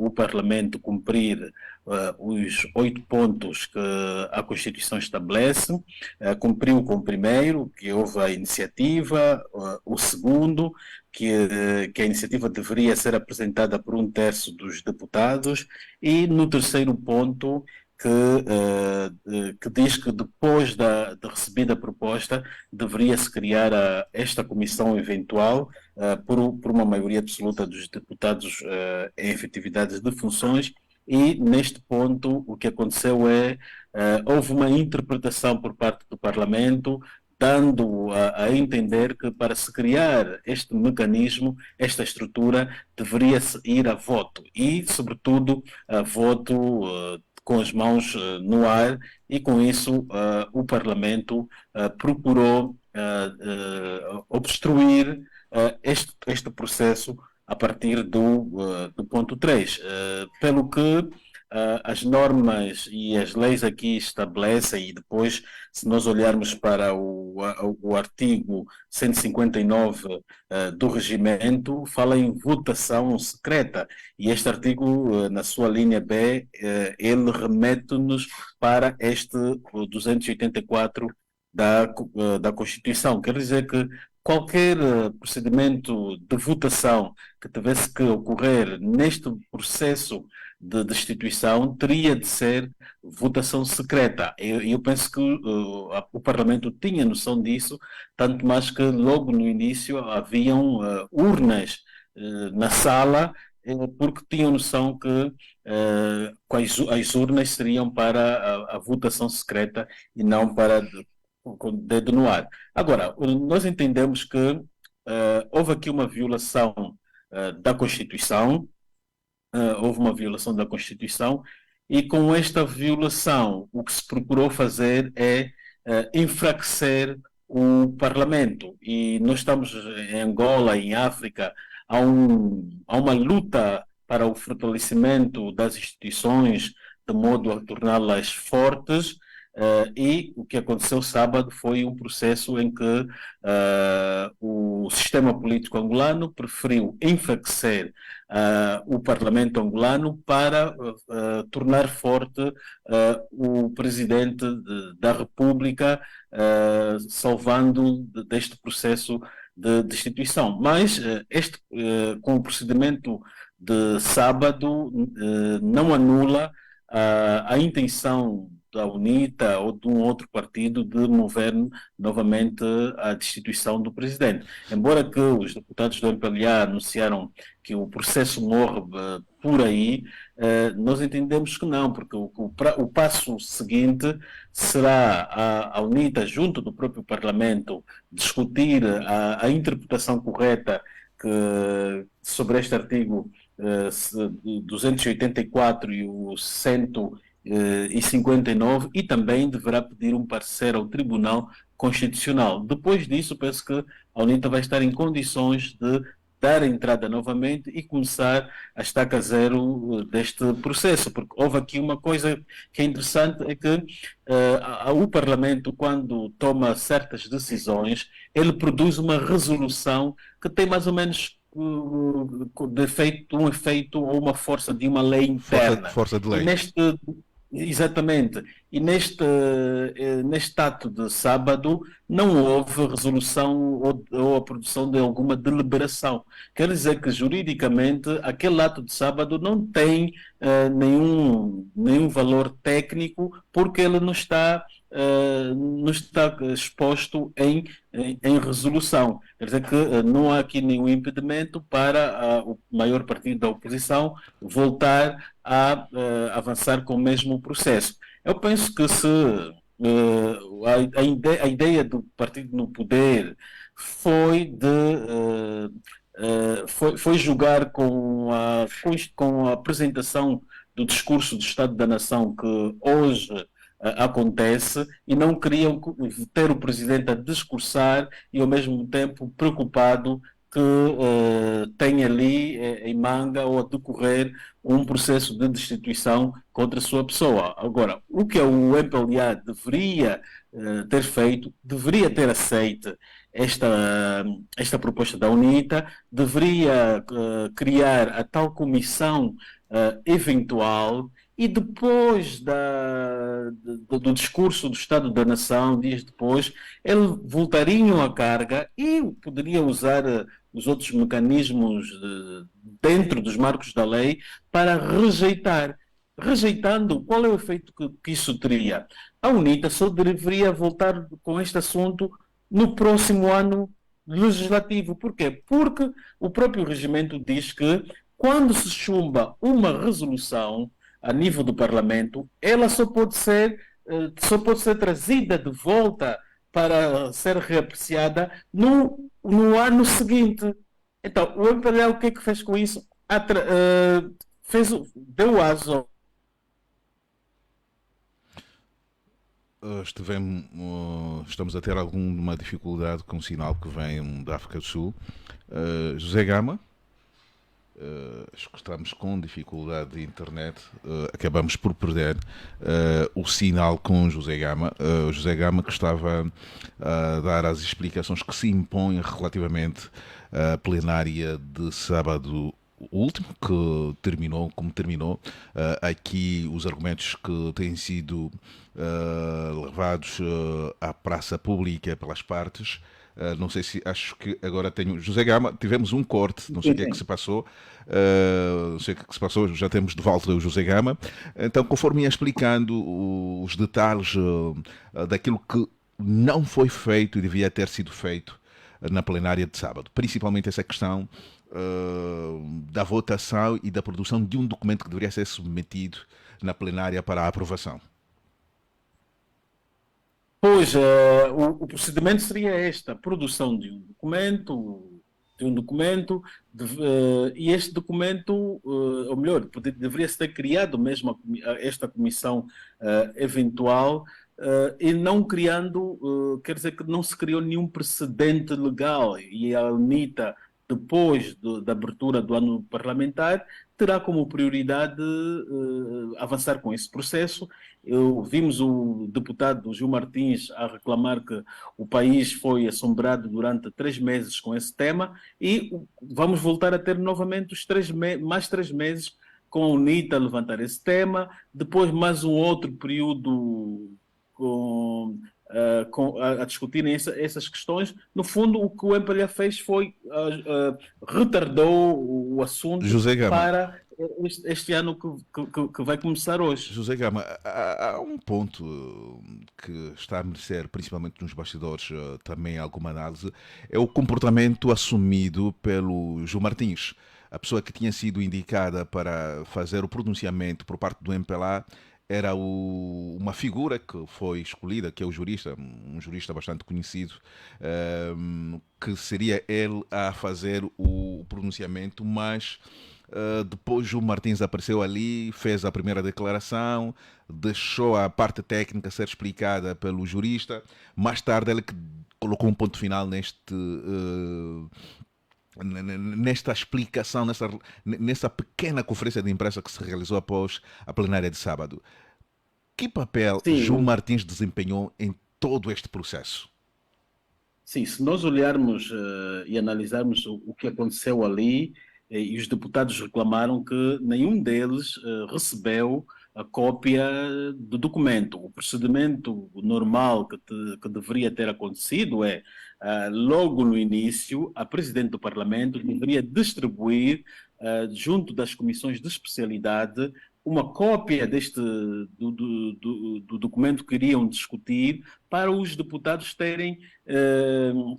o Parlamento cumprir os 8 pontos que a Constituição estabelece, cumpriu com o primeiro, que houve a iniciativa, o segundo, que a iniciativa deveria ser apresentada por 1/3 dos deputados, e no terceiro ponto, que diz que depois de recebida a proposta deveria-se criar esta comissão eventual por uma maioria absoluta dos deputados em efetividades de funções. E neste ponto o que aconteceu houve uma interpretação por parte do Parlamento, dando a entender que para se criar este mecanismo, esta estrutura, deveria-se ir a voto e, sobretudo, a voto com as mãos no ar, e com isso o Parlamento procurou obstruir este processo a partir do ponto 3, pelo que as normas e as leis aqui estabelecem, e depois, se nós olharmos para o artigo 159 do regimento, fala em votação secreta, e este artigo, na sua linha B, ele remete-nos para este o 284 da Constituição. Quer dizer que qualquer procedimento de votação que tivesse que ocorrer neste processo de destituição teria de ser votação secreta. Eu penso que o Parlamento tinha noção disso, tanto mais que logo no início haviam urnas na sala, porque tinham noção que as urnas seriam para a votação secreta e não para com o dedo no ar. Agora, nós entendemos que houve aqui uma violação da Constituição, houve uma violação da Constituição, e com esta violação o que se procurou fazer é enfraquecer o Parlamento. E nós estamos em Angola, em África, há uma luta para o fortalecimento das instituições, de modo a torná-las fortes. E o que aconteceu sábado foi um processo em que o sistema político angolano preferiu enfraquecer o Parlamento angolano para tornar forte o presidente da República, salvando deste processo de destituição. Mas com o procedimento de sábado não anula a intenção da UNITA ou de um outro partido de mover novamente a destituição do presidente. Embora que os deputados do MPLA anunciaram que o processo morre por aí, nós entendemos que não, porque o passo seguinte será a UNITA, junto do próprio Parlamento, discutir a interpretação correta sobre este artigo 284 e o 159, e também deverá pedir um parecer ao Tribunal Constitucional. Depois disso, penso que a UNITA vai estar em condições de dar entrada novamente e começar a estaca zero deste processo, porque houve aqui uma coisa que é interessante, é que o Parlamento, quando toma certas decisões, ele produz uma resolução que tem mais ou menos um efeito ou uma força de uma lei interna. Força de lei. Exatamente. E neste ato de sábado não houve resolução ou a produção de alguma deliberação. Quer dizer que, juridicamente, aquele ato de sábado não tem nenhum valor técnico, porque ele não está exposto em resolução. Quer dizer que não há aqui nenhum impedimento para o maior partido da oposição voltar a avançar com o mesmo processo. Eu penso que se a ideia do partido no poder foi foi jogar com a apresentação do discurso do Estado da Nação que hoje acontece, e não queriam ter o presidente a discursar e ao mesmo tempo preocupado que tem ali em manga ou a decorrer um processo de destituição contra a sua pessoa. Agora, o que o MPLA deveria ter feito, deveria ter aceito esta proposta da UNITA, deveria criar a tal comissão eventual e depois do discurso do Estado da Nação, dias depois, eles voltariam à carga e poderiam usar os outros mecanismos dentro dos marcos da lei para rejeitar. Rejeitando, qual é o efeito que isso teria? A UNITA só deveria voltar com este assunto no próximo ano legislativo. Por quê? Porque o próprio regimento diz que quando se chumba uma resolução a nível do Parlamento, ela só pode ser trazida de volta para ser reapreciada no ano seguinte. Então, o MPLA, o que é que fez com isso? Deu aso. Estamos a ter alguma dificuldade com o sinal que vem da África do Sul. José Gama, acho que estamos com dificuldade de internet. Acabamos por perder o sinal com o José Gama. O José Gama que estava a dar as explicações que se impõem relativamente à plenária de sábado último, que terminou como terminou. Aqui os argumentos que têm sido levados à praça pública pelas partes. Não sei se acho que agora tenho. José Gama, tivemos um corte, não sei o que é que se passou. Não sei o que é que se passou, já temos de volta o José Gama. Então, conforme ia explicando os detalhes daquilo que não foi feito e devia ter sido feito na plenária de sábado, principalmente essa questão da votação e da produção de um documento que deveria ser submetido na plenária para a aprovação. Pois, o procedimento seria este, a produção de um documento, e este documento, ou melhor, deveria ser criado mesmo esta comissão eventual, e não criando, quer dizer que não se criou nenhum precedente legal, e a UNITA, depois da abertura do ano parlamentar, terá como prioridade avançar com esse processo. Vimos o deputado Gil Martins a reclamar que o país foi assombrado durante 3 meses com esse tema e vamos voltar a ter novamente mais 3 meses com a UNITA a levantar esse tema, depois mais um outro período a discutirem essas questões. No fundo, o que o MPLA fez foi retardou o assunto José Gama, para este ano que vai começar hoje. José Gama, há um ponto que está a merecer, principalmente nos bastidores, também alguma análise, é o comportamento assumido pelo João Martins, a pessoa que tinha sido indicada para fazer o pronunciamento por parte do MPLA. Era uma figura que foi escolhida, que é o jurista, um jurista bastante conhecido, que seria ele a fazer o pronunciamento, mas depois o Martins apareceu ali, fez a primeira declaração, deixou a parte técnica ser explicada pelo jurista. Mais tarde ele que colocou um ponto final nesta explicação, nessa pequena conferência de imprensa que se realizou após a plenária de sábado. Que papel João Sim, Martins desempenhou em todo este processo? sim, se nós olharmos e analisarmos o que aconteceu ali, e os deputados reclamaram que nenhum deles recebeu a cópia do documento. O procedimento normal que deveria ter acontecido é, logo no início, a Presidente do Parlamento deveria distribuir, junto das comissões de especialidade, uma cópia do documento que iriam discutir para os deputados terem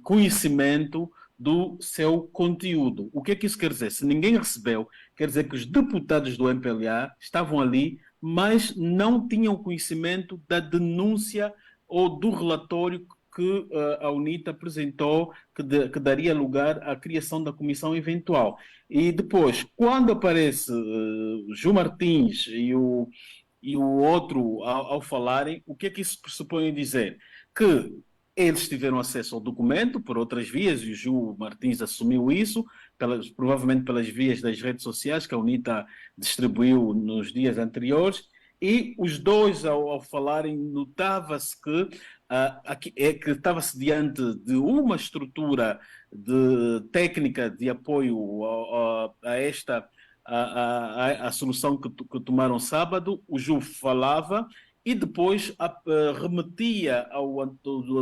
conhecimento do seu conteúdo. O que é que isso quer dizer? Se ninguém recebeu, quer dizer que os deputados do MPLA estavam ali, mas não tinham conhecimento da denúncia ou do relatório que a UNITA apresentou, que daria lugar à criação da comissão eventual. E depois, quando aparece o João Martins e o outro ao falarem, o que é que isso pressupõe dizer? Que Eles tiveram acesso ao documento por outras vias, e o Ju Martins assumiu isso, provavelmente pelas vias das redes sociais que a UNITA distribuiu nos dias anteriores, e os dois, ao falarem, notava-se que estava-se diante de uma estrutura técnica de apoio a esta a solução que tomaram sábado. O Ju falava e depois remetia ao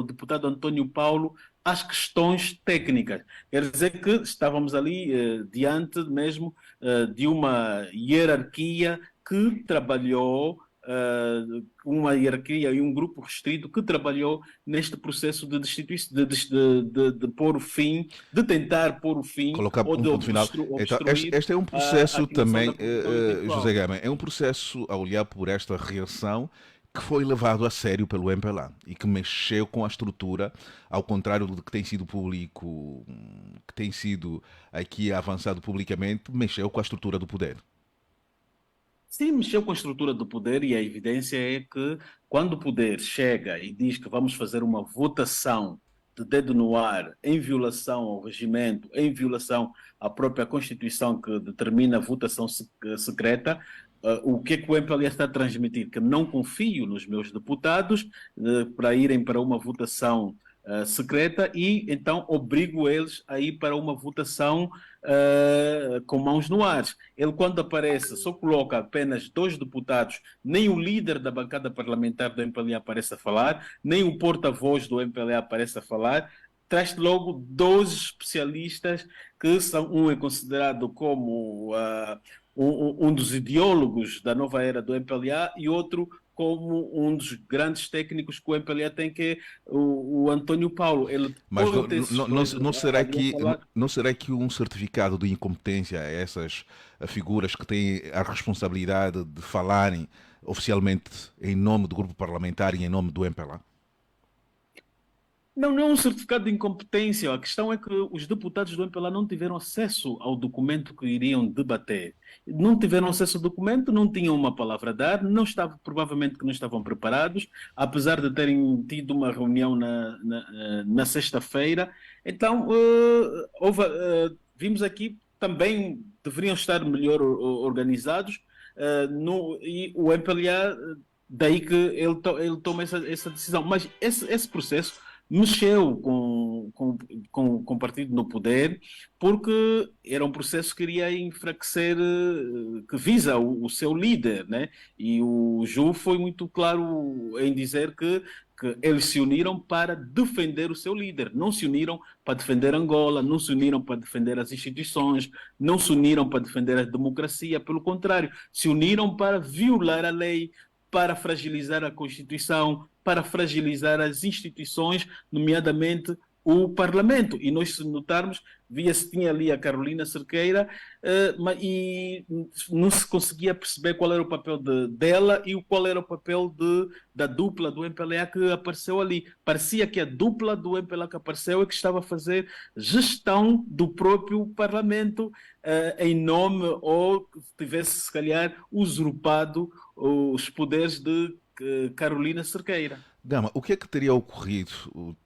deputado António Paulo às questões técnicas. Quer dizer que estávamos ali diante mesmo de uma hierarquia que trabalhou, uma hierarquia e um grupo restrito que trabalhou neste processo de destituição, de pôr o fim, de tentar pôr o fim Colocar ou um de ponto final. Então, este, obstruir este é um a processo criação da também, produção José intelectual. Gama, é um processo a olhar por esta reação que foi levado a sério pelo MPLA e que mexeu com a estrutura, ao contrário do que tem sido público, que tem sido aqui avançado publicamente, mexeu com a estrutura do poder. Sim, mexeu com a estrutura do poder e a evidência é que quando o poder chega e diz que vamos fazer uma votação de dedo no ar em violação ao regimento, em violação à própria Constituição que determina a votação secreta, o que é que o MPLA está a transmitir? Que não confio nos meus deputados para irem para uma votação secreta e então obrigo eles a ir para uma votação com mãos no ar. Ele, quando aparece, só coloca apenas dois deputados, nem o líder da bancada parlamentar do MPLA aparece a falar, nem o porta-voz do MPLA aparece a falar, traz logo dois especialistas que são, um é considerado como um dos ideólogos da nova era do MPLA e outro como um dos grandes técnicos que o MPLA tem, que é o António Paulo. Ele Mas põe esses dois ali a falar. não será que um certificado de incompetência a essas figuras que têm a responsabilidade de falarem oficialmente em nome do grupo parlamentar e em nome do MPLA? Não, não é um certificado de incompetência. A questão é que os deputados do MPLA não tiveram acesso ao documento que iriam debater. Não tiveram acesso ao documento, não tinham uma palavra a dar, não estavam, provavelmente que não estavam preparados, apesar de terem tido uma reunião na sexta-feira. Então, vimos aqui também deveriam estar melhor organizados, e o MPLA, daí que ele toma essa decisão. Mas esse processo mexeu com o partido no poder, porque era um processo que iria enfraquecer, que visa o seu líder, né? E o Ju foi muito claro em dizer que eles se uniram para defender o seu líder, não se uniram para defender Angola, não se uniram para defender as instituições, não se uniram para defender a democracia, pelo contrário, se uniram para violar a lei, para fragilizar a Constituição, para fragilizar as instituições, nomeadamente o Parlamento. E nós, se notarmos, via-se tinha ali a Carolina Cerqueira, e não se conseguia perceber qual era o papel dela e qual era o papel da dupla do MPLA que apareceu ali. Parecia que a dupla do MPLA que apareceu é que estava a fazer gestão do próprio Parlamento, em nome, ou que tivesse, se calhar, usurpado os poderes de Carolina Cerqueira. Gama, o que é que teria ocorrido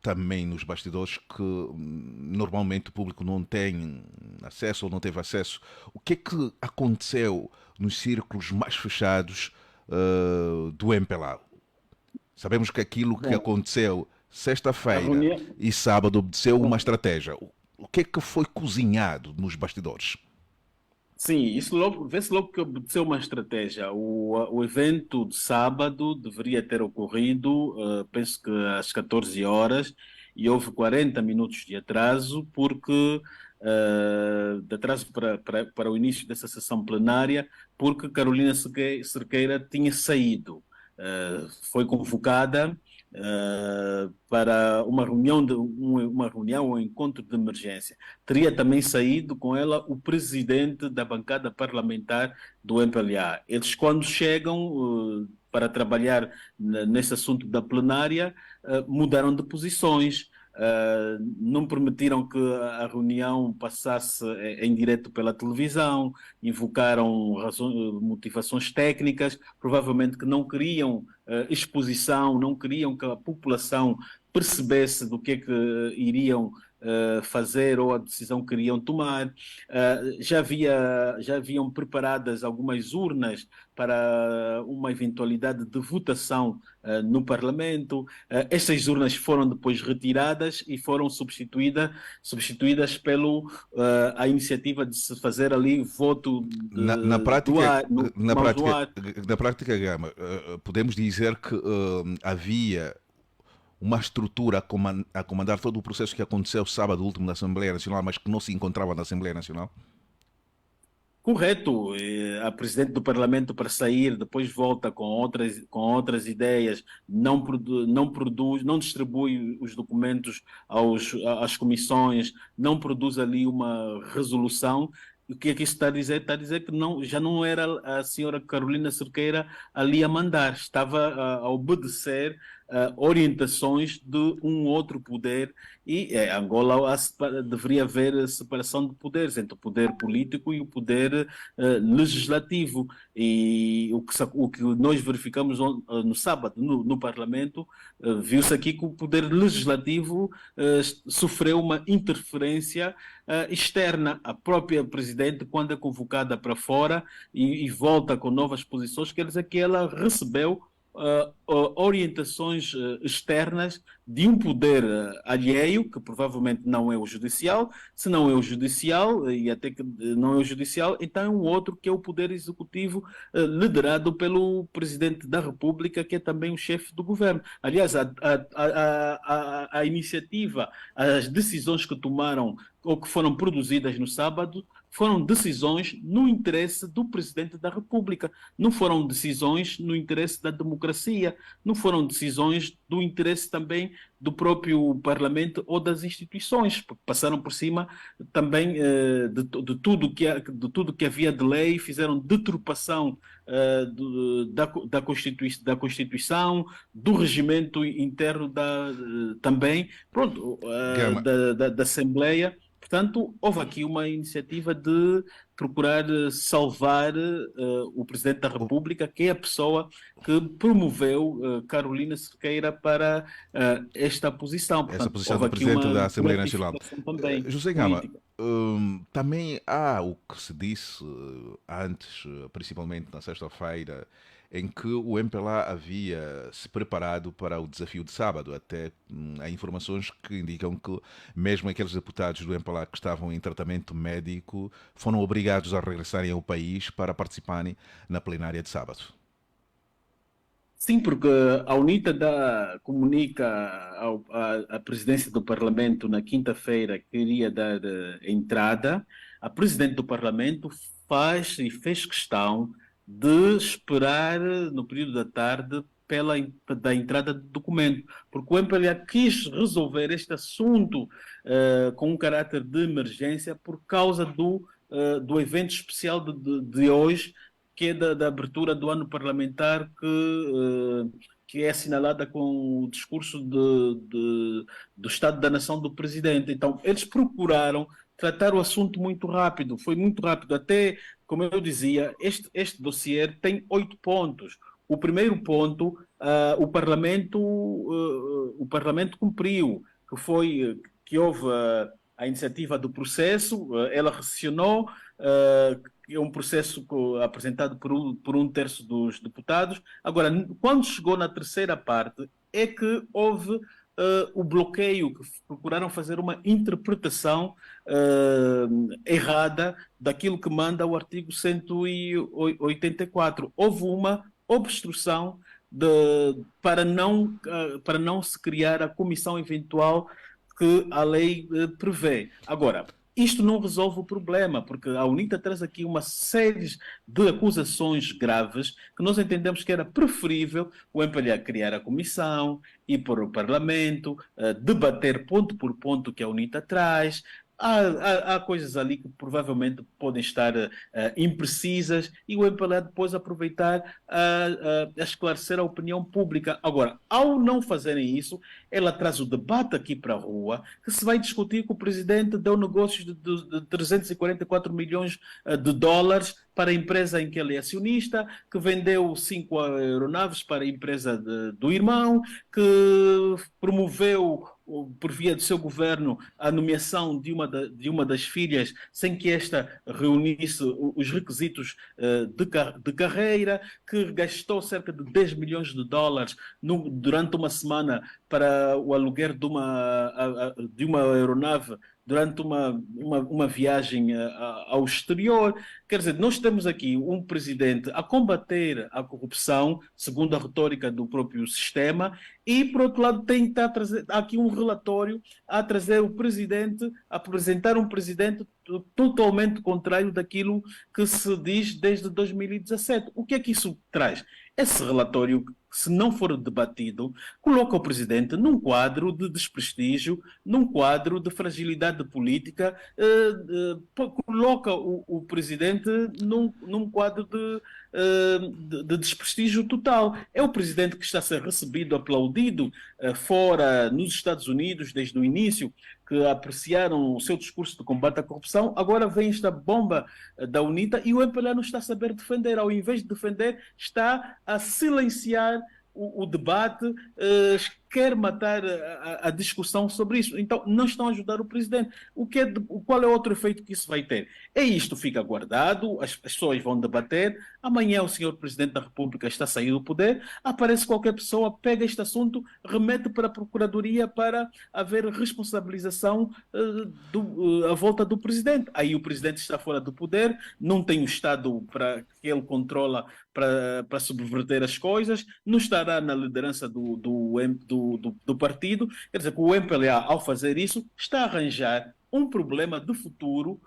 também nos bastidores que normalmente o público não tem acesso ou não teve acesso? O que é que aconteceu nos círculos mais fechados do MPLA? Sabemos que aquilo que Bom, aconteceu a sexta-feira reunião. e sábado obedeceu uma Bom, estratégia. O que é que foi cozinhado nos bastidores? sim, isso logo, vê-se logo que obedeceu uma estratégia. O evento de sábado deveria ter ocorrido, penso que às 14 horas, e houve 40 minutos de atraso, porque de atraso para o início dessa sessão plenária, porque Carolina Cerqueira tinha saído. Foi convocada para uma reunião, um encontro de emergência. Teria também saído com ela o presidente da bancada parlamentar do MPLA. Eles, quando chegam para trabalhar nesse assunto da plenária, mudaram de posições. não permitiram que a reunião passasse em direto pela televisão, invocaram motivações técnicas, provavelmente que não queriam exposição, não queriam que a população percebesse do que iriam fazer ou a decisão que iriam tomar. Já haviam preparadas algumas urnas para uma eventualidade de votação no Parlamento. Essas urnas foram depois retiradas e foram substituídas pelo a iniciativa de se fazer ali voto Na do prática, ar, na mãos no prática, ar. na prática, Gama, podemos dizer que havia uma estrutura a comandar todo o processo que aconteceu sábado último na Assembleia Nacional, mas que não se encontrava na Assembleia Nacional? Correto, a presidente do Parlamento para sair, depois volta com outras ideias, não produz, não distribui os documentos às comissões, não produz ali uma resolução. O que é que isso está a dizer? Está a dizer que não, já não era a senhora Carolina Cerqueira ali a mandar, estava a obedecer orientações de um outro poder e Angola deveria haver a separação de poderes entre o poder político e o poder legislativo. E o que nós verificamos no sábado no Parlamento, viu-se aqui que o poder legislativo sofreu uma interferência externa. A própria Presidente, quando é convocada para fora e volta com novas posições, quer dizer que ela recebeu orientações externas de um poder alheio, que provavelmente não é o judicial. Se não é o judicial, e até que não é o judicial, então é um outro que é o poder executivo, liderado pelo Presidente da República, que é também o chefe do governo. Aliás, a iniciativa, as decisões que tomaram ou que foram produzidas no sábado foram decisões no interesse do Presidente da República, não foram decisões no interesse da democracia, não foram decisões do interesse também do próprio Parlamento ou das instituições, porque passaram por cima também de tudo que havia de lei, fizeram deturpação da Constituição, do regimento interno também, pronto, Gama, da Assembleia. Portanto, houve aqui uma iniciativa de procurar salvar o Presidente da o- República, que é a pessoa que promoveu Carolina Cerqueira para esta posição. essa Portanto, posição houve do aqui Presidente uma da Assembleia Nacional. gratificação também José Gama, política. também há o que se disse antes, principalmente na sexta-feira, em que o MPLA havia se preparado para o desafio de sábado. Até há informações que indicam que mesmo aqueles deputados do MPLA que estavam em tratamento médico foram obrigados a regressarem ao país para participarem na plenária de sábado. Sim, porque a UNITA comunica à presidência do Parlamento na quinta-feira que iria dar entrada. A presidente do Parlamento fez questão de esperar no período da tarde da entrada do documento, porque o MPLA quis resolver este assunto com um caráter de emergência por causa do evento especial de hoje, que é da abertura do ano parlamentar, que é assinalada com o discurso do Estado da Nação do Presidente. Então, eles procuraram tratar o assunto muito rápido, foi muito rápido. Até, como eu dizia, este dossiê tem 8 pontos. O primeiro ponto, o Parlamento cumpriu, que houve a iniciativa do processo, ela rescissionou, é um processo apresentado por um terço dos deputados. Agora, quando chegou na terceira parte, é que houve o bloqueio, que procuraram fazer uma interpretação errada daquilo que manda o artigo 184. Houve uma obstrução para não se criar a comissão eventual que a lei prevê. Agora, isto não resolve o problema, porque a UNITA traz aqui uma série de acusações graves que nós entendemos que era preferível o MPLA criar a comissão, ir para o Parlamento, debater ponto por ponto que a UNITA traz, há coisas ali que provavelmente podem estar imprecisas e o MPLA depois aproveitar a esclarecer a opinião pública. Agora, ao não fazerem isso, ela traz o debate aqui para a rua, que se vai discutir que o presidente deu negócios de 344 milhões de dólares para a empresa em que ele é acionista, que vendeu 5 aeronaves para a empresa do irmão, que promoveu por via do seu governo, a nomeação de uma das filhas sem que esta reunisse os requisitos de carreira, que gastou cerca de 10 milhões de dólares durante uma semana para o aluguer de uma aeronave durante uma viagem ao exterior. Quer dizer, nós temos aqui um presidente a combater a corrupção, segundo a retórica do próprio sistema, e, por outro lado, está a trazer aqui um relatório a trazer o presidente, a apresentar um presidente totalmente contrário daquilo que se diz desde 2017. O que é que isso traz? Esse relatório, se não for debatido, coloca o presidente num quadro de desprestígio, num quadro de fragilidade política, coloca o presidente num quadro de desprestígio total. É o presidente que está a ser recebido, aplaudido, fora nos Estados Unidos desde o início, que apreciaram o seu discurso de combate à corrupção. Agora vem esta bomba da UNITA e o MPLA não está a saber defender. Ao invés de defender, está a silenciar o debate, quer matar a discussão sobre isso. Então, não estão a ajudar o presidente. Qual é o outro efeito que isso vai ter? É isto, fica guardado, as pessoas vão debater, amanhã o senhor Presidente da República está a sair do poder, aparece qualquer pessoa, pega este assunto, remete para a Procuradoria para haver responsabilização à volta do Presidente. Aí o Presidente está fora do poder, não tem o Estado para que ele controla para subverter as coisas, não estará na liderança do partido. Quer dizer, que o MPLA, ao fazer isso, está a arranjar um problema de futuro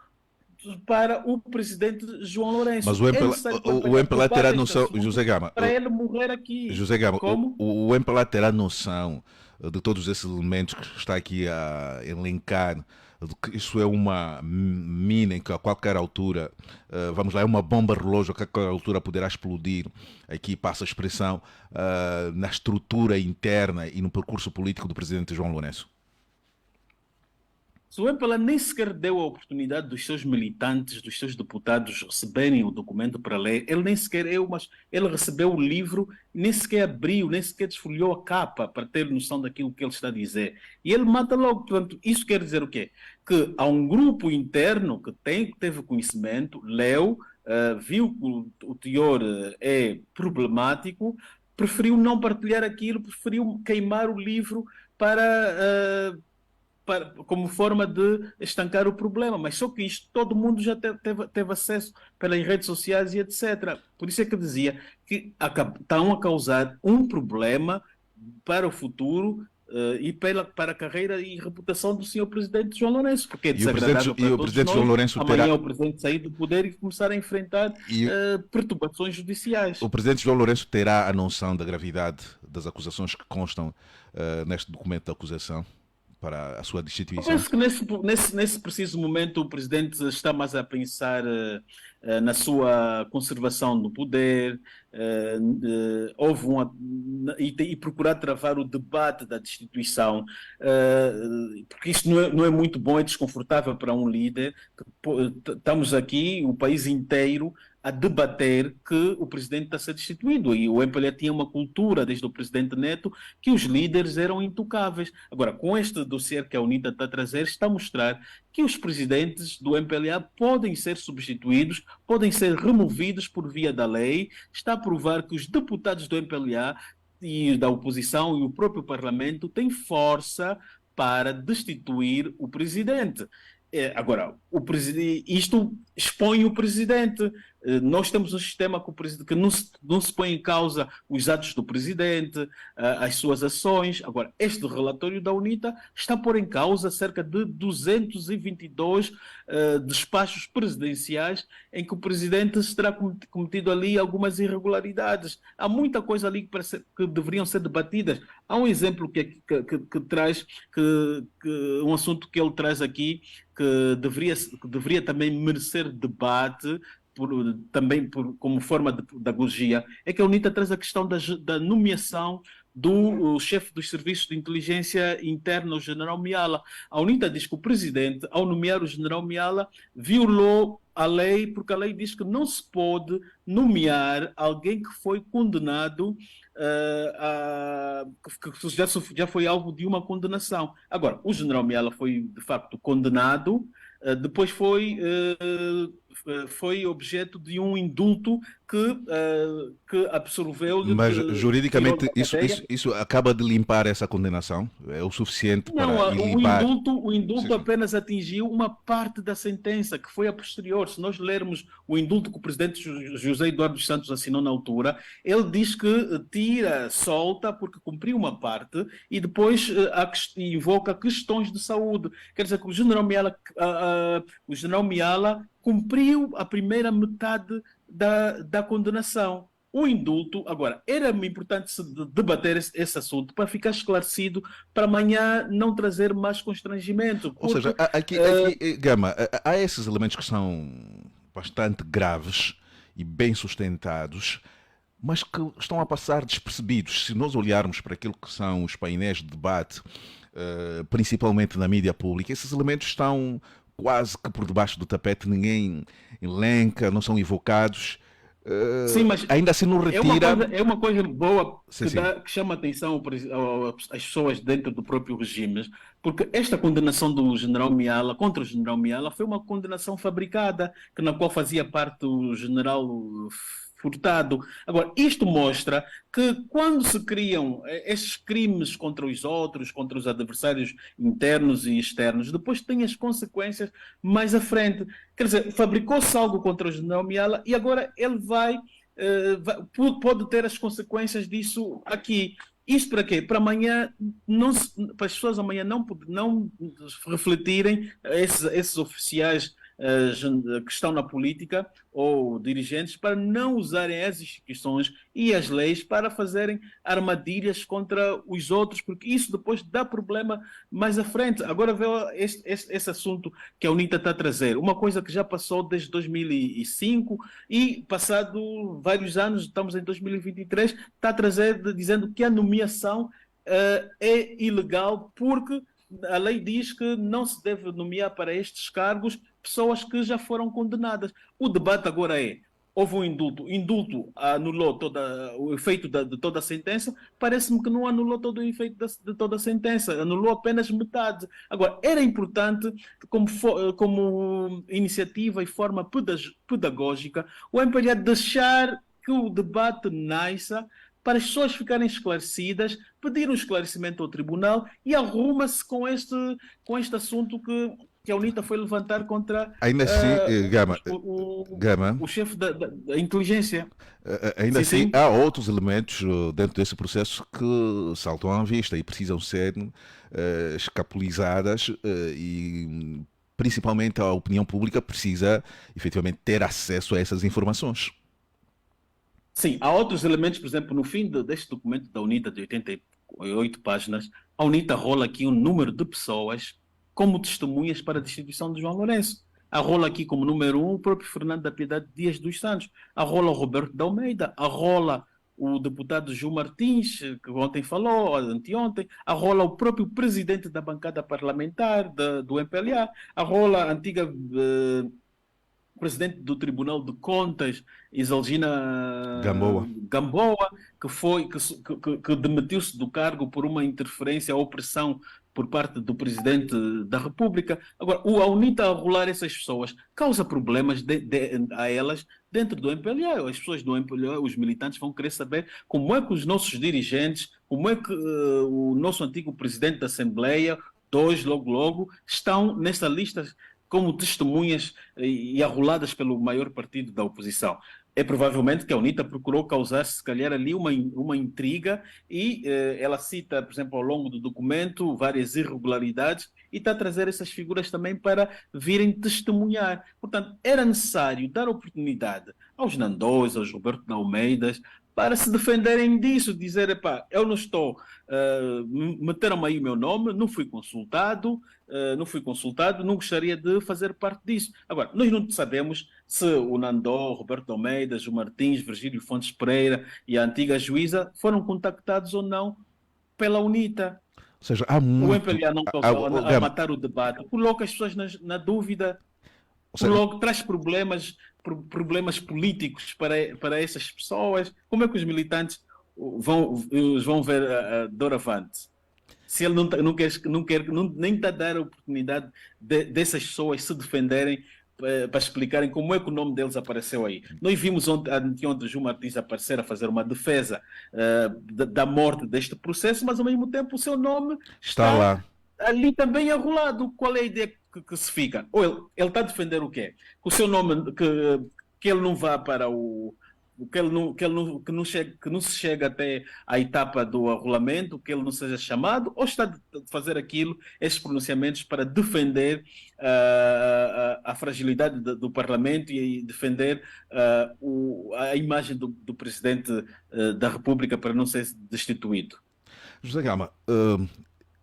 para o presidente João Mas Lourenço. o É MPLA, necessário que o o MPLA MPLA terá combata este noção, assunto José Gama, para ele morrer aqui. José Gama, Como? o MPLA terá noção de todos esses elementos que está aqui a elencar, de que isso é uma mina em que a qualquer altura, vamos lá, é uma bomba relógio que a qualquer altura poderá explodir, aqui passa a expressão, na estrutura interna e no percurso político do presidente João Lourenço. Se o MPLA nem sequer deu a oportunidade dos seus militantes, dos seus deputados receberem o documento para ler, ele nem sequer mas ele recebeu o livro, nem sequer abriu, nem sequer desfolhou a capa para ter noção daquilo que ele está a dizer. E ele mata logo. Portanto, isso quer dizer o quê? Que há um grupo interno que teve conhecimento, leu, viu que o teor é problemático, preferiu não partilhar aquilo, preferiu queimar o livro como forma de estancar o problema. Mas só que isto todo mundo já teve acesso pelas redes sociais e etc. Por isso é que eu dizia que estão a causar um problema para o futuro e para a carreira e reputação do senhor presidente João Lourenço, porque é desagradável para todos nós, João Lourenço amanhã o presidente sair do poder e começar a enfrentar e perturbações judiciais. o presidente João Lourenço terá a noção da gravidade das acusações que constam neste documento de acusação para a sua Eu destituição? penso que nesse preciso momento o presidente está mais a pensar na sua conservação no poder, e procurar travar o debate da destituição, porque isso não é muito bom, é desconfortável para um líder. Estamos aqui, o país inteiro, a debater que o presidente está a ser destituído. E o MPLA tinha uma cultura, desde o presidente Neto, que os líderes eram intocáveis. Agora, com este dossiê que a UNITA está a trazer, está a mostrar que os presidentes do MPLA podem ser substituídos, podem ser removidos por via da lei. Está a provar que os deputados do MPLA e da oposição e o próprio Parlamento têm força para destituir o presidente. Agora, isto expõe o presidente. Nós temos um sistema que não se põe em causa os atos do presidente, as suas ações. Agora, este relatório da UNITA está a pôr em causa cerca de 222 despachos presidenciais em que o presidente se terá cometido ali algumas irregularidades. Há muita coisa ali que deveriam ser debatidas. Há um exemplo que traz, um assunto que ele traz aqui, que deveria também merecer debate, como forma de pedagogia, é que a UNITA traz a questão da nomeação do chefe dos serviços de inteligência interna, o general Miala. A UNITA diz que o presidente, ao nomear o general Miala, violou a lei, porque a lei diz que não se pode nomear alguém que foi condenado, que já foi alvo de uma condenação. Agora, o general Miala foi, de facto, condenado, depois foi objeto de um indulto que absolveu-lhe, Mas que tirou juridicamente da cadeia. isso acaba de limpar essa condenação? É o suficiente Não, para limpar? o Sim, indulto sim. apenas atingiu uma parte da sentença, que foi a posterior. Se nós lermos o indulto que o presidente José Eduardo dos Santos assinou na altura, ele diz que tira, solta, porque cumpriu uma parte, e depois invoca questões de saúde. Quer dizer que o general Miala cumpriu a primeira metade da condenação. O indulto, agora, era importante se debater esse assunto para ficar esclarecido, para amanhã não trazer mais constrangimento, Ou seja, porque aqui, Gama, há esses elementos que são bastante graves e bem sustentados, mas que estão a passar despercebidos. Se nós olharmos para aquilo que são os painéis de debate, principalmente na mídia pública, esses elementos estão quase que por debaixo do tapete, ninguém elenca, não são evocados. sim, mas Ainda assim não retira. é uma coisa boa Sim, sim. que chama a atenção às pessoas dentro do próprio regime, porque esta condenação do general Miala contra o general Miala foi uma condenação fabricada, na qual fazia parte o general Furtado. Agora, isto mostra que quando se criam estes crimes contra os outros, contra os adversários internos e externos, depois tem as consequências mais à frente. Quer dizer, fabricou-se algo contra o general Miala e agora ele pode ter as consequências disso aqui. Isto para quê? Para amanhã, para as pessoas amanhã não refletirem, esses oficiais que estão na política ou dirigentes, para não usarem as instituições e as leis para fazerem armadilhas contra os outros, porque isso depois dá problema mais à frente. Agora vê esse assunto que a UNITA está a trazer, uma coisa que já passou desde 2005 e passado vários anos, estamos em 2023, está a trazer dizendo que a nomeação é ilegal porque a lei diz que não se deve nomear para estes cargos pessoas que já foram condenadas. O debate agora é: houve um indulto, o indulto anulou o efeito de toda a sentença? Parece-me que não anulou todo o efeito de toda a sentença, anulou apenas metade. Agora, era importante, como iniciativa e forma pedagógica, o MPLA deixar que o debate nasça para as pessoas ficarem esclarecidas, pedir um esclarecimento ao tribunal e arruma-se com este assunto que a UNITA foi levantar contra Ainda assim, Gama, o chefe da inteligência. ainda Sim, assim, sim. há outros elementos dentro desse processo que saltam à vista e precisam ser escapulizadas e principalmente a opinião pública precisa efetivamente ter acesso a essas informações. Sim, há outros elementos, por exemplo, no fim deste documento da UNITA de 88 páginas, a UNITA rola aqui um número de pessoas como testemunhas para a destituição de João Lourenço. Arrola aqui como número um o próprio Fernando da Piedade Dias dos Santos, arrola o Roberto de Almeida, arrola o deputado Gil Martins, que ontem falou, anteontem, arrola o próprio presidente da bancada parlamentar do MPLA, arrola a antiga presidente do Tribunal de Contas, Isalgina Gamboa. Gamboa, que demitiu-se do cargo por uma interferência ou pressão por parte do Presidente da República. Agora, a UNITA a rolar essas pessoas causa problemas a elas dentro do MPLA. As pessoas do MPLA, os militantes, vão querer saber como é que os nossos dirigentes, como é que o nosso antigo Presidente da Assembleia, dois logo logo, estão nessa lista como testemunhas e arroladas pelo maior partido da oposição. É provavelmente que a UNITA procurou causar, se calhar, ali uma intriga e ela cita, por exemplo, ao longo do documento, várias irregularidades e está a trazer essas figuras também para virem testemunhar. Portanto, era necessário dar oportunidade aos Nandões, aos Roberto de Almeidas, para se defenderem disso, dizer, epá, eu não estou, meteram aí o meu nome, não fui consultado, não gostaria de fazer parte disso. Agora, nós não sabemos se o Nandó, Roberto Almeida, João Martins, Virgílio Fontes Pereira e a antiga juíza foram contactados ou não pela UNITA. Ou seja, há O muito. MPLA não a Gama, matar o debate, coloca as pessoas na dúvida, ou seja, coloca, traz problemas políticos para essas pessoas. Como é que os militantes vão ver a doravante? Se ele nem está a dar a oportunidade dessas pessoas se defenderem para explicarem como é que o nome deles apareceu aí. Nós vimos ontem o João Martins aparecer a fazer uma defesa da morte deste processo, mas ao mesmo tempo o seu nome está está lá. ali também arrolado. Qual é a ideia que se fica? Ou ele está a defender o quê? Que o seu nome, que ele não vá para o. Que não se chega até à etapa do arrolamento, que ele não seja chamado, ou está a fazer esses pronunciamentos para defender a fragilidade do Parlamento e defender a imagem do Presidente da República para não ser destituído? José Gama,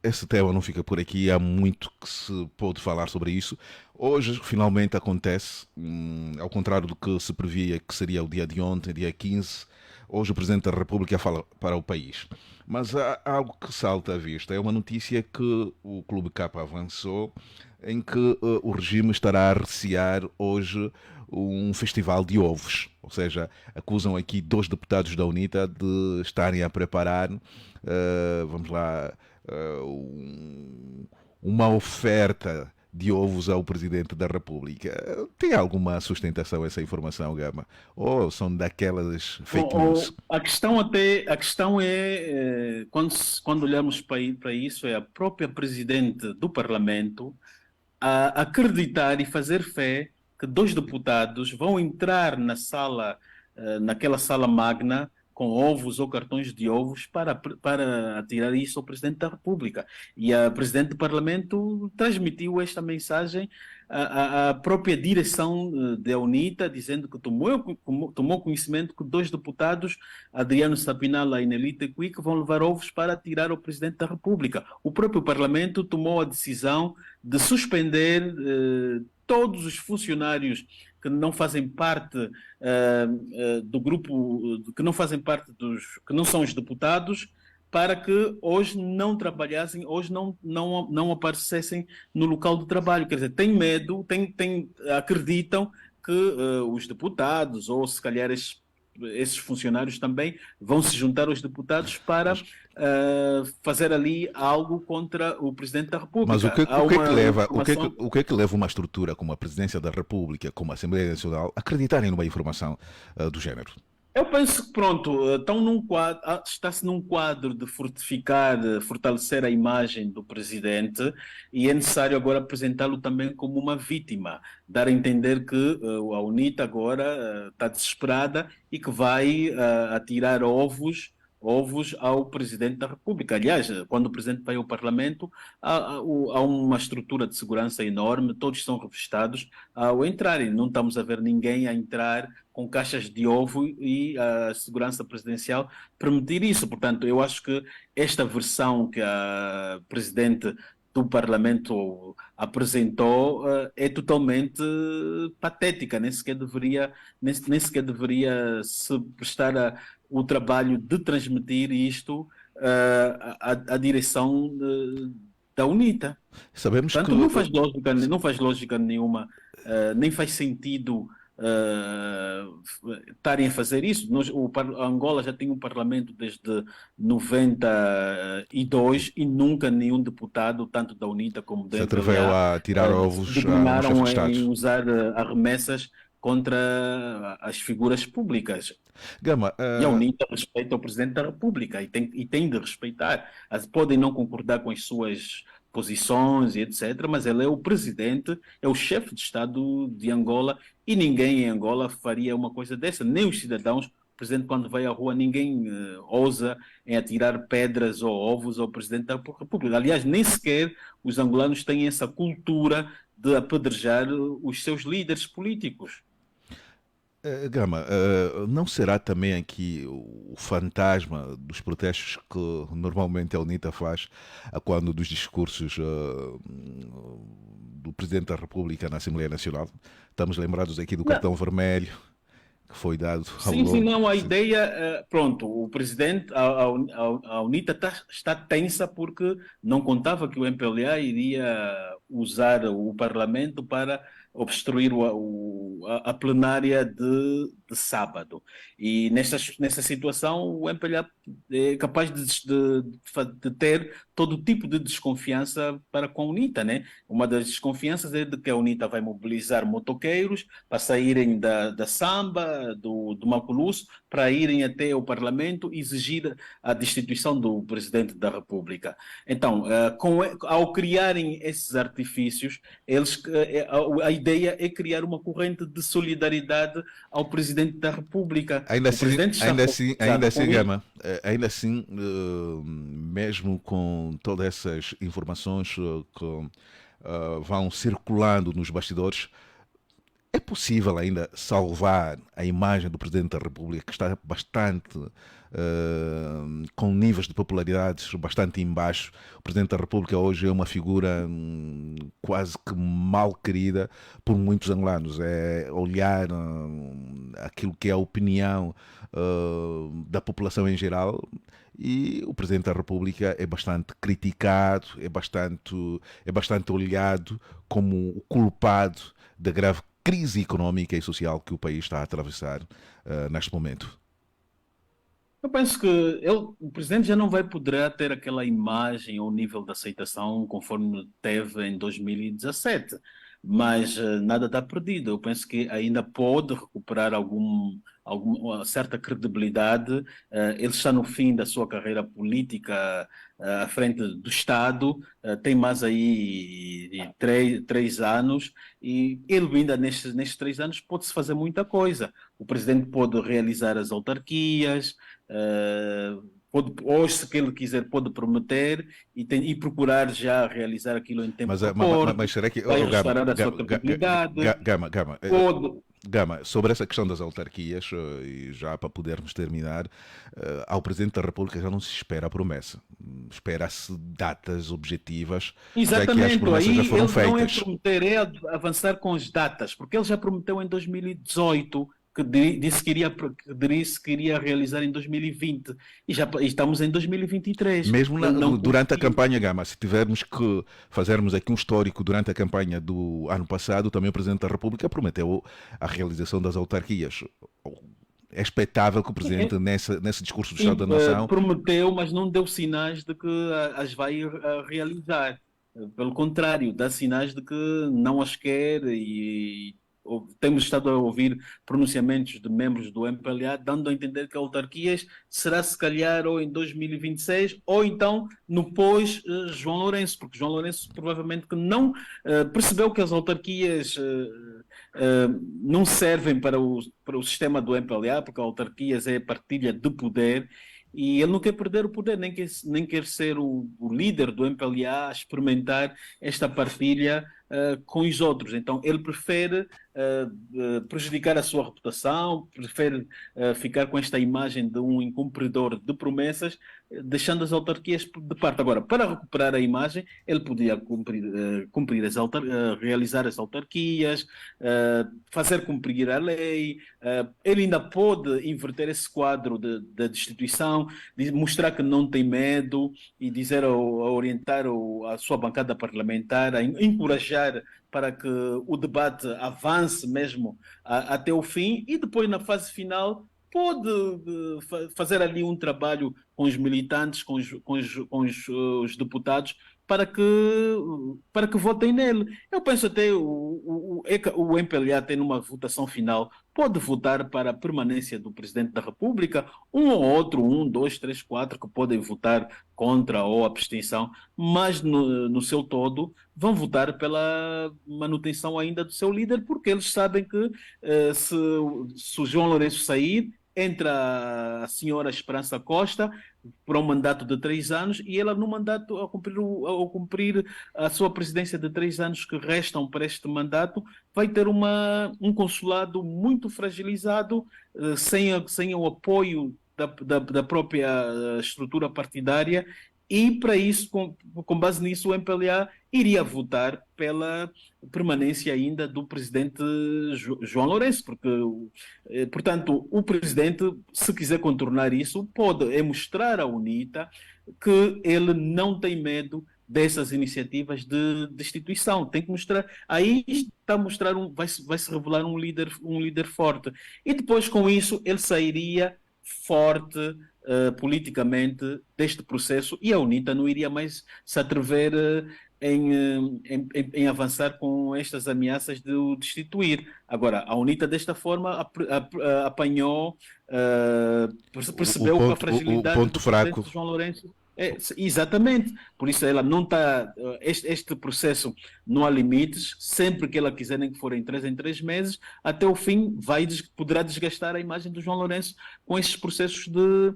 esse tema não fica por aqui, há muito que se pode falar sobre isso. Hoje finalmente acontece, ao contrário do que se previa que seria o dia de ontem, dia 15, hoje o Presidente da República fala para o país. Mas há algo que salta à vista, é uma notícia que o Clube K avançou, em que o regime estará a recear hoje um festival de ovos. Ou seja, acusam aqui dois deputados da UNITA de estarem a preparar, vamos lá, uma oferta de ovos ao Presidente da República. Tem alguma sustentação essa informação, Gama? Ou são daquelas fake news? A questão quando olhamos para isso, é a própria Presidente do Parlamento a acreditar e fazer fé que dois deputados vão entrar naquela sala magna com ovos ou cartões de ovos para atirar isso ao Presidente da República. E a Presidente do Parlamento transmitiu esta mensagem à própria direção da UNITA, dizendo que tomou conhecimento que dois deputados, Adriano Sapinala e Nelita Quick, vão levar ovos para atirar ao Presidente da República. O próprio Parlamento tomou a decisão de suspender todos os funcionários que não fazem parte do grupo, que não fazem parte que não são os deputados, para que hoje não trabalhassem, hoje não aparecessem no local de trabalho. Quer dizer, têm medo, acreditam que os deputados, ou se calhar esses funcionários também, vão se juntar aos deputados para fazer ali algo contra o Presidente da Mas República. o que é que leva, Informação. o que é que leva uma estrutura como a Presidência da República, como a Assembleia Nacional, a acreditarem numa informação do género? Eu penso que, pronto, está-se num quadro de fortalecer a imagem do presidente, e é necessário agora apresentá-lo também como uma vítima, dar a entender que a UNITA agora está desesperada e que vai atirar ovos ao Presidente da República. Aliás, quando o Presidente vai ao Parlamento, há uma estrutura de segurança enorme, todos são revistados ao entrarem. Não estamos a ver ninguém a entrar com caixas de ovo e a segurança presidencial permitir isso. Portanto, eu acho que esta versão que a Presidente do Parlamento apresentou é totalmente patética, nem sequer deveria se prestar o trabalho de transmitir isto à direção da UNITA. Sabemos que Portanto, não faz lógica nenhuma, nem faz sentido estarem a fazer isso. A Angola já tem um parlamento desde 92 e nunca nenhum deputado, tanto da UNITA como do se atreveu MPLA, a tirar ovos se a um chefe dignaram de em Estado. usar arremessas contra as figuras públicas. Gama, E a UNITA respeita o Presidente da República e tem de respeitar. Podem não concordar com as suas posições e etc., mas ele é o Presidente, é o chefe de Estado de Angola, e ninguém em Angola faria uma coisa dessa, nem os cidadãos. O Presidente, quando vai à rua, ninguém ousa em atirar pedras ou ovos ao Presidente da República. Aliás, nem sequer os angolanos têm essa cultura de apedrejar os seus líderes políticos. Gama, não será também aqui o fantasma dos protestos que normalmente a UNITA faz quando dos discursos do Presidente da República na Assembleia Nacional? Estamos lembrados aqui do Não, cartão vermelho que foi dado ao sim, sim, longo. não, a Sim. ideia, pronto, o presidente, a UNITA está tensa porque não contava que o MPLA iria usar o Parlamento para obstruir a plenária de sábado. E nessa situação, o MPLA é capaz de ter todo tipo de desconfiança para com a UNITA, né? Uma das desconfianças é de que a UNITA vai mobilizar motoqueiros para saírem da Samba, do Maculuço, para irem até o Parlamento exigir a destituição do Presidente da República. Então, ao criarem esses artifícios, a ideia é criar uma corrente de solidariedade ao Presidente da República. O Presidente está Ainda focalizado assim, com isso. Gama, ainda assim, mesmo com todas essas informações que vão circulando nos bastidores, é possível ainda salvar a imagem do Presidente da República, que está bastante com níveis de popularidade bastante em baixo. O Presidente da República hoje é uma figura quase que mal querida por muitos angolanos. É olhar aquilo que é a opinião da população em geral e o Presidente da República é bastante criticado, é bastante olhado como o culpado da grave crise económica e social que o país está a atravessar neste momento. Eu penso que o presidente já não vai poder ter aquela imagem ou nível de aceitação conforme teve em 2017, mas nada está perdido. Eu penso que ainda pode recuperar alguma certa credibilidade. Ele está no fim da sua carreira política à frente do Estado, tem mais aí três anos, e ele ainda nestes 3 anos pode-se fazer muita coisa. O presidente pode realizar as autarquias, ou se que ele quiser, pode prometer e procurar já realizar aquilo em tempo recorde, Mas será que. vai Oh, Gama, restaurar a sua credibilidade, Gama, pode. Gama, sobre essa questão das autarquias, e já para podermos terminar, ao Presidente da República já não se espera a promessa. Espera-se datas objetivas, já que as Exatamente, promessas já aí foram ele não é feitas. prometer, é avançar com as datas, porque ele já prometeu em 2018 que disse que iria realizar em 2020 e estamos em 2023. Mesmo Ele não durante a conseguiu. campanha, Gama, se tivermos que fazermos aqui um histórico durante a campanha do ano passado, também o Presidente da República prometeu a realização das autarquias. É expectável que o Presidente, nesse discurso do Estado Sim, da Nação, prometeu, mas não deu sinais de que as vai realizar. Pelo contrário, dá sinais de que não as quer e temos estado a ouvir pronunciamentos de membros do MPLA dando a entender que autarquias será se calhar ou em 2026 ou então no pós João Lourenço, porque João Lourenço provavelmente que não percebeu que as autarquias não servem para o sistema do MPLA, porque autarquias é partilha de poder, e ele não quer perder o poder, nem quer ser o líder do MPLA a experimentar esta partilha com os outros. Então, ele prefere prejudicar a sua reputação, prefere ficar com esta imagem de um incumpridor de promessas, deixando as autarquias de parte. Agora, para recuperar a imagem, ele podia realizar as autarquias, fazer cumprir a lei, ele ainda pode inverter esse quadro de destituição, mostrar que não tem medo e dizer, a orientar a sua bancada parlamentar, a encorajar para que o debate avance mesmo até o fim e depois na fase final pode fazer ali um trabalho com os militantes, com os deputados para que votem nele. Eu penso até o MPLA tem numa votação final, pode votar para a permanência do Presidente da República, um ou outro, um, dois, três, quatro, que podem votar contra ou abstenção, mas no seu todo vão votar pela manutenção ainda do seu líder, porque eles sabem que se o João Lourenço sair, entra a senhora Esperança Costa para um mandato de 3 anos e ela no mandato, ao cumprir a sua presidência de 3 anos que restam para este mandato, vai ter um consulado muito fragilizado, sem o apoio da própria estrutura partidária, e para isso, com base nisso, o MPLA iria votar pela permanência ainda do presidente João Lourenço, porque, portanto, o presidente, se quiser contornar isso, pode mostrar à UNITA que ele não tem medo dessas iniciativas de destituição. Tem que mostrar, aí está a mostrar, vai se revelar um líder forte. E depois, com isso, ele sairia forte politicamente deste processo, e a UNITA não iria mais se atrever em avançar com estas ameaças de o destituir. Agora, a UNITA desta forma apanhou, O percebeu a ponto, o fragilidade ponto do presidente fraco. João Lourenço. Exatamente, por isso ela não está. Este processo não há limites, sempre que ela quiser, nem que forem 3 em 3 meses, até o fim poderá desgastar a imagem do João Lourenço com esses processos de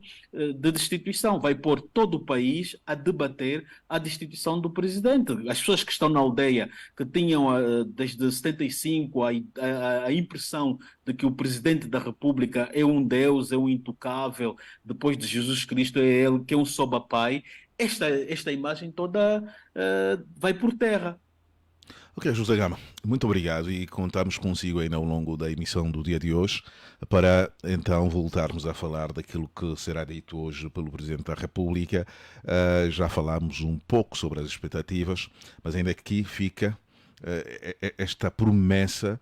destituição. Vai pôr todo o país a debater a destituição do presidente. As pessoas que estão na aldeia, que tinham desde 75 a impressão de que o presidente da República é um Deus, é um intocável, depois de Jesus Cristo é ele que é um soba-pai, esta imagem toda vai por terra. Ok, José Gama, muito obrigado e contamos consigo ainda ao longo da emissão do dia de hoje para então voltarmos a falar daquilo que será dito hoje pelo Presidente da República. Já falámos um pouco sobre as expectativas, mas ainda aqui fica esta promessa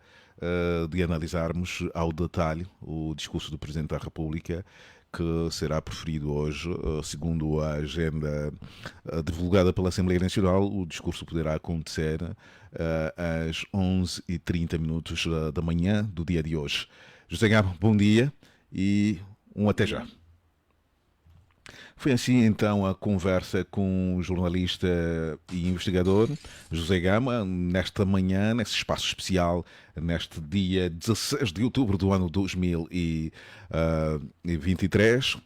de analisarmos ao detalhe o discurso do Presidente da República, que será proferido hoje, segundo a agenda divulgada pela Assembleia Nacional. O discurso poderá acontecer às 11h30 da manhã do dia de hoje. José Gama, bom dia e um até já. Foi assim então a conversa com o jornalista e investigador José Gama, nesta manhã, nesse espaço especial, neste dia 16 de outubro do ano 2023.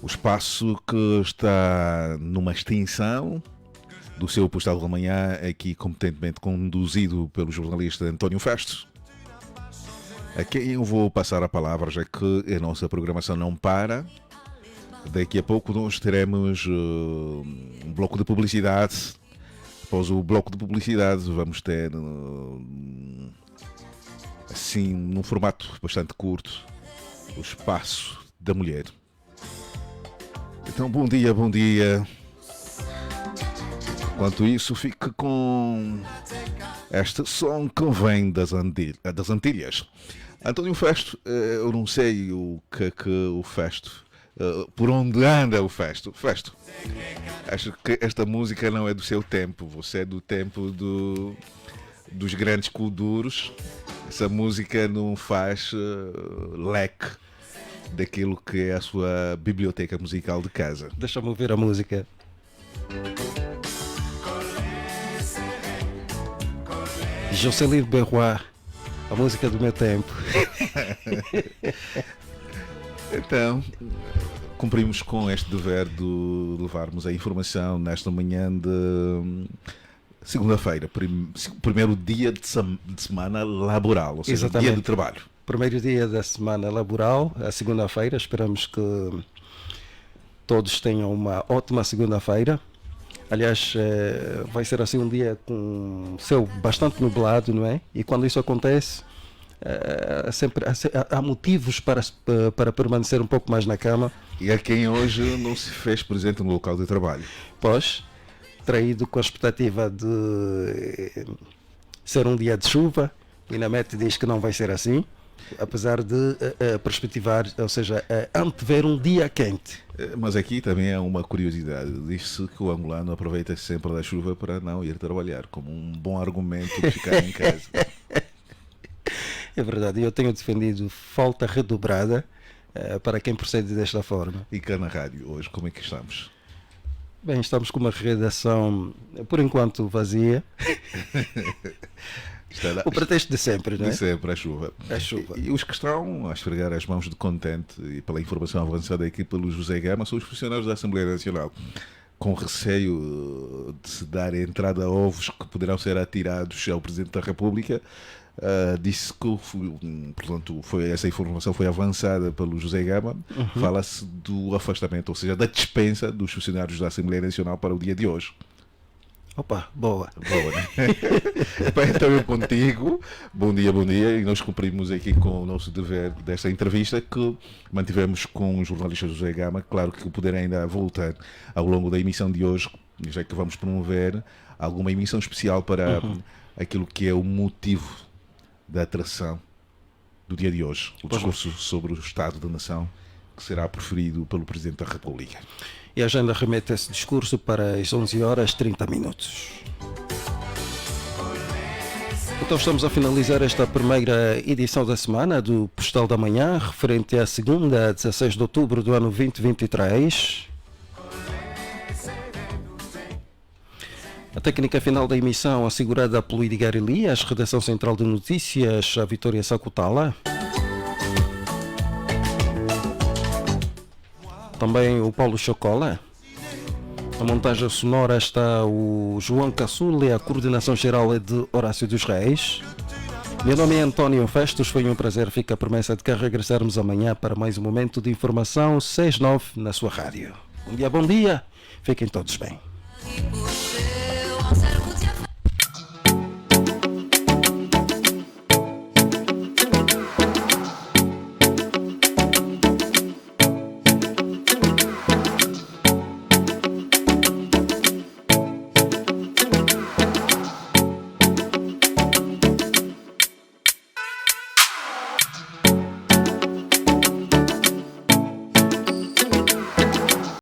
O espaço que está numa extensão do seu postal da manhã, aqui competentemente conduzido pelo jornalista António Festo, a quem eu vou passar a palavra, já que a nossa programação não para. Daqui a pouco nós teremos um bloco de publicidade. Após o bloco de publicidade vamos ter, assim, num formato bastante curto, o espaço da mulher. Então, bom dia, bom dia. Enquanto isso, fique com este som que vem das Antilhas. António Festo, eu não sei o que o Festo... por onde anda o Festo? Festo, acho que esta música não é do seu tempo. Você é do tempo dos grandes kuduros. Essa música não faz leque daquilo que é a sua biblioteca musical de casa. Deixa-me ouvir a música. Jocelyn Berrois, a música do meu tempo. Então, cumprimos com este dever de levarmos a informação nesta manhã de segunda-feira, primeiro dia de semana laboral, ou seja, Exatamente. dia de trabalho. Primeiro dia da semana laboral, a segunda-feira. Esperamos que todos tenham uma ótima segunda-feira. Aliás, vai ser assim um dia com céu bastante nublado, não é? E quando isso acontece, sempre há motivos para permanecer um pouco mais na cama. E há quem hoje não se fez presente no local de trabalho. Pois, traído com a expectativa de ser um dia de chuva, e na MET diz que não vai ser assim, apesar de perspectivar, ou seja, antever um dia quente. Mas aqui também há uma curiosidade. Diz-se que o angolano aproveita sempre da chuva para não ir trabalhar, como um bom argumento de ficar em casa. É verdade, eu tenho defendido falta redobrada para quem procede desta forma. E cá na rádio, hoje, como é que estamos? Bem, estamos com uma redação, por enquanto, vazia. O pretexto de sempre, não é? De sempre, a chuva. A chuva. E os que estão a esfregar as mãos de contente, e pela informação avançada aqui pelo José Gama, são os funcionários da Assembleia Nacional, com receio de se dar entrada a ovos que poderão ser atirados ao Presidente da República. Disse que, portanto, essa informação foi avançada pelo José Gama. Fala-se do afastamento, ou seja, da dispensa dos funcionários da Assembleia Nacional para o dia de hoje. Opa, boa. Boa, né? Então eu contigo, bom dia, e nós cumprimos aqui com o nosso dever desta entrevista que mantivemos com o jornalista José Gama. Claro que o poder ainda voltar ao longo da emissão de hoje, já que vamos promover alguma emissão especial para aquilo que é o motivo da atração do dia de hoje, o discurso sobre o Estado da Nação, que será proferido pelo Presidente da República. E a agenda remete esse discurso para as 11h30. Então estamos a finalizar esta primeira edição da semana do Postal da Manhã, referente à segunda, 16 de outubro do ano 2023. A técnica final da emissão assegurada pelo Edgar Elias, redação central de notícias, a Vitória Sacutala. Também o Paulo Chocola. A montagem sonora está o João Caçula e a coordenação geral é de Horácio dos Reis. Meu nome é António Festos, foi um prazer. Fica a promessa de que regressarmos amanhã para mais um momento de informação 6-9 na sua rádio. Bom dia, fiquem todos bem. Puxei o